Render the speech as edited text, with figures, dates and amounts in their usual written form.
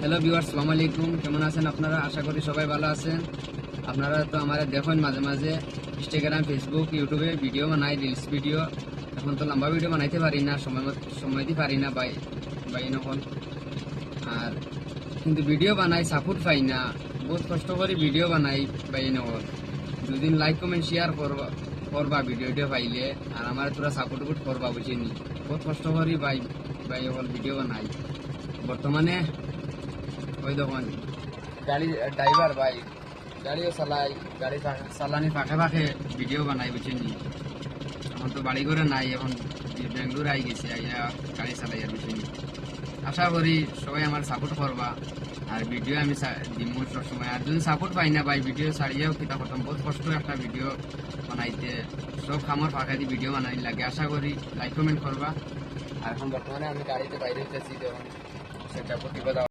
Hello viewers, আসসালামু আলাইকুম। কেমন আছেন আপনারা? আশা করি সবাই ভালো আছেন। আপনারা তো আমার দেখেন মাঝে মাঝে ইনস্টাগ্রাম, ফেসবুক, ইউটিউবে ভিডিও বানাই, রিলস ভিডিও। এখন তো লম্বা ভিডিও বানাইতে পারি না, সময় দিতে পারি না বাই নকল। আর কিন্তু ভিডিও বানাই, সাপোর্ট পাই না। বহুত কষ্ট করে ভিডিও বানাই বাই নকল। দুদিন লাইক কমেন্ট শেয়ার করবা ভিডিও পাইলে, আর আমার তোরা সাপোর্ট করবা, বুঝিনি। বহুত কষ্ট করি বাই নকল ভিডিও বানাই। বর্তমানে ওই দেখুন গাড়ি ড্রাইভার ভাই, গাড়িও চালাই, গাড়ি চালানি ফাঁকে ফাঁকে ভিডিও বানাই, বুঝছেন। এখন তো বাড়ি করে নাই, এখন বেঙ্গলোর আই গেছে, আইয়া গাড়ি চালাই আর, বুঝছেন। আশা করি সবাই আমার সাপোর্ট করবা, আর ভিডিও আমি দিমু সবসময়। আর যদি সাপোর্ট পাই না ভাই, ভিডিও ছাড়িয়েও কিতা করতাম, বহুত কষ্ট একটা ভিডিও বানাইতে। সব খামার ফাঁকা দিয়ে ভিডিও বানাই লাগে। আশা করি লাইক কমেন্ট করবা। আর এখন বর্তমানে আমি গাড়িতে বাইরে হইতেছি, যখন সেটা প্রতিবাদ